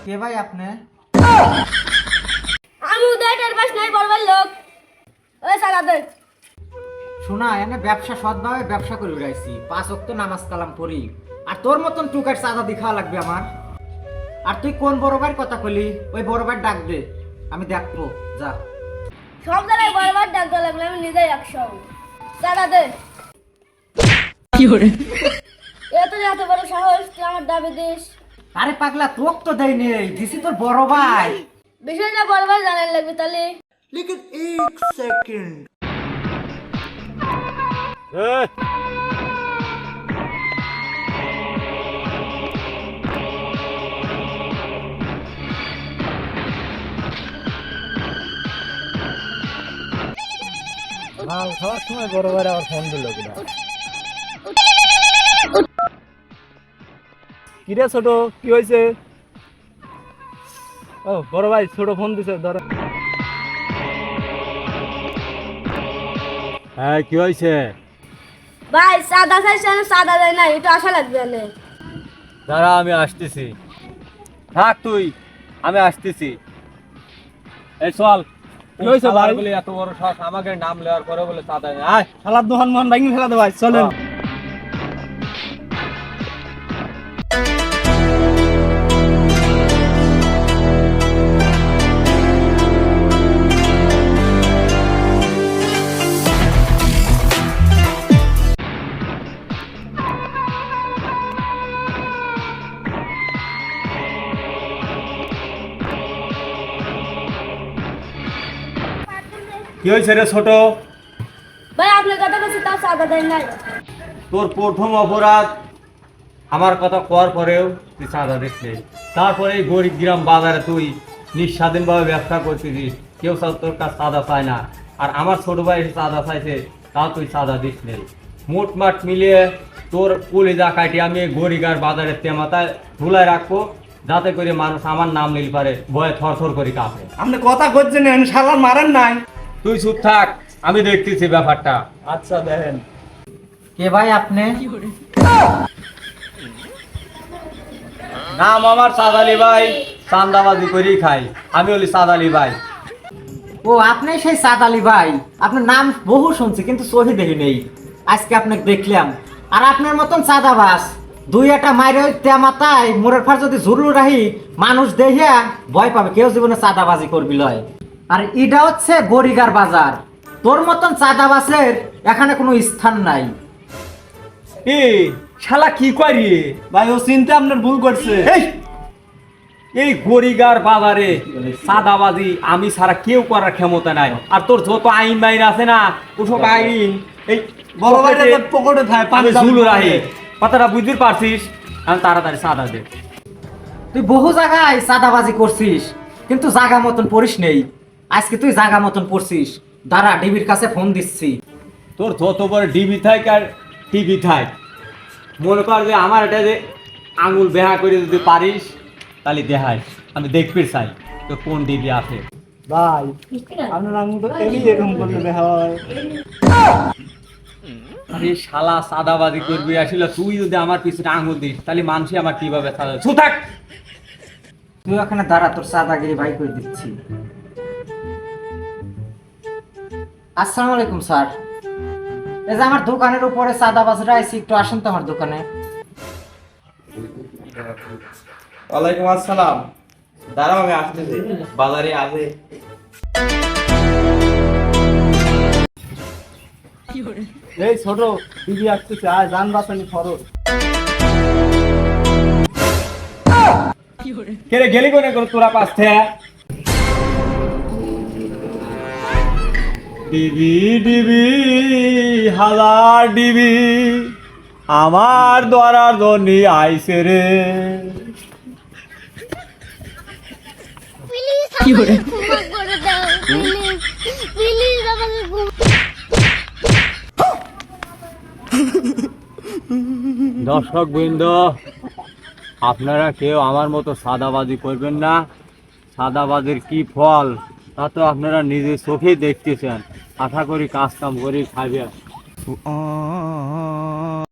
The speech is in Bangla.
কে ভাই আপনি? আমি উদয়টার বাস নাই বলবার লোক। ওই সারা দে। শোনা এনে ব্যবসা সৎভাবে ব্যবসা করে বেড়াইছি, 5 ওয়াক্ত নামাজ কালাম পড়ি, আর তোর মতন টুকার চাঁদা দেখাওয়া লাগবে আমার? আর তুই কোন বড় ভাইয়ের কথা কইলি? ওই বড় ভাই ডাক দে, আমি দেখবো। যা। সব জায়গায় বলবার ডাক দেওয়া লাগলে আমি নিজেই একশো সারা দে। এত বড় সাহস তুই আমার দাবি দিস? আরে পাগলা, তোক তো দেই নেই, দিছি তোর বড় ভাই। বিষয়টা বলবার জানার লাগবে তাহলে। লেকিন 1 সেকেন্ড। মাল খাওয়ার সময় বড় ভাই আবার ফোন দিল কিনা। কিরে ছোট, কি হয়েছে? ও বড় ভাই, ছোট ফোন দিছে, ধর। হ্যাঁ, কি হয়েছে? ভাই সাদা চাইছে না, সাদা দেয় না, এটা আশা লাগবে না। দাঁড়া, আমি আসতেছি। থাক তুই, আমি আসতেছি। এই চল। কি হয়েছে ভাই? বলে এত বড় সাহস, আমাকে নাম নেওয়ার পরে বলে চাঁদা নেই। আয়, শালার দোকান মন ভাঙি ফেলা দে ভাই, চলেন। কি হয়েছে রে ছোট? ভাই আপনার কথা বলছি তাও সাদা দেয় নাই। তোর প্রথম অপরাধ আমার কথা কর পরেও তুই চাঁদা দিচ্ছি, তারপরে এই গরিব গ্রাম বাজারে তুই নিঃস্বাধীনভাবে ব্যবসা করতেছিস, কেউ তোর কাছে চাঁদা চায় না। আর আমার ছোট ভাই এসে চাঁদা চাইছে, তাও তুই চাঁদা দিস নেই। মোটমাট মিলিয়ে তোর কলিজা কাটি আমি এই গরিগার বাজারের তেমাতায় ধুলায় রাখবো, যাতে করে মানুষ আমার নাম নিল পারে, ভয়ে থরথর করে কাঁপে। আপনি কথা করছেন, শালার মারেন নাই। তুই চুপ থাক, আমি দেখতেছি ব্যাপারটা। আচ্ছা দেখেন। কে ভাই আপনি? নাম আমার সাদালি ভাই, চান্দাবাজি করেই খাই। আমি হলি সাদালি ভাই। ও আপনি সেই সাদ আলী ভাই? আপনার নাম বহু শুনছি কিন্তু সহি দেখি নেই, আজকে আপনাকে দেখলাম। আর আপনার মতন চাঁদাবাজ দুই একটা মাইরে মাথায় মোড়ের ফার যদি ঝুরলু রাহি, মানুষ দেখিয়া ভয় পাবে, কেউ জীবনে চাঁদাবাজি করবি লয়। আর এটা হচ্ছে গরিগার বাজার, তোর মতন চাঁদাবাজের এখানে কোনো স্থান নাই। শালা কি করি ভাই, ও চিন্তা আপনার ভুল করছে। এই গরিগার বাজারে সাদাবাজি আমি ছাড়া কেউ করার ক্ষমতা নাই। আর তোর যত আইন বাইন আছে না, ওসব আইন এই বড় ভাইটা তো পকেটে থাকে, আমি ঝুলু রাহি। কথাটা বুঝতে পারছিস? আমি তাড়াতাড়ি সাদা দে। তুই বহু জায়গায় চাঁদাবাজি করছিস কিন্তু জাগা মতন পড়িস নেই, আজকে তুই জাগা মতন পড়ছিস। দাঁড়া, ডিবির কাছে ফোন দিচ্ছি। তোর যত বড় ডিবি থাক আর টিভি থাক, মনে কর যে আমার এটা যে আঙুল বেহা করে যদি পারিস তাহলে দেখাই, আমি দেখতে চাই তো কোন ডিবি আছে। ভাই আপনার আঙুল তো এরকম করলে হয়। আরে শালা সাদাবাজি করবি আসলে, তুই যদি আমার পিছনে আঙুল দিস তাহলে মানুষই আমার কিভাবে সাদা থাক। তুই ওখানে দাঁড়া, তোর চাঁদাগিরি ভাই করে দিচ্ছি। আসসালামু আলাইকুম স্যার, এই যে আমার দোকানের উপরে চাঁদাবাজরা আইছি, একটু আসেন তো আমার দোকানে। ওয়ালাইকুম আসসালাম। দাঁড়াও, আমি আসতেছি, বাজারে আছে। এই ছোট, দিদি আসতেছে, আয় জান বাঁচানি খরচ। কেরে গেলি কোনে করে তোরা পাস থেকে? ডিবি ডিবি হাজার ডিবি আমার দ্বারার জন্য আইসে রে। কি করে করে দাও প্লিজ, প্লিজ আমাকে ঘুম। দর্শক বৃন্দ, আপনারা কেউ আমার মতো সাদাবাজি করবেন না। সাদাবাজির কি ফল তা তো আপনারা নিজে চোখেই দেখতেছেন। আশা করি কাজ কাম করে খাবেন।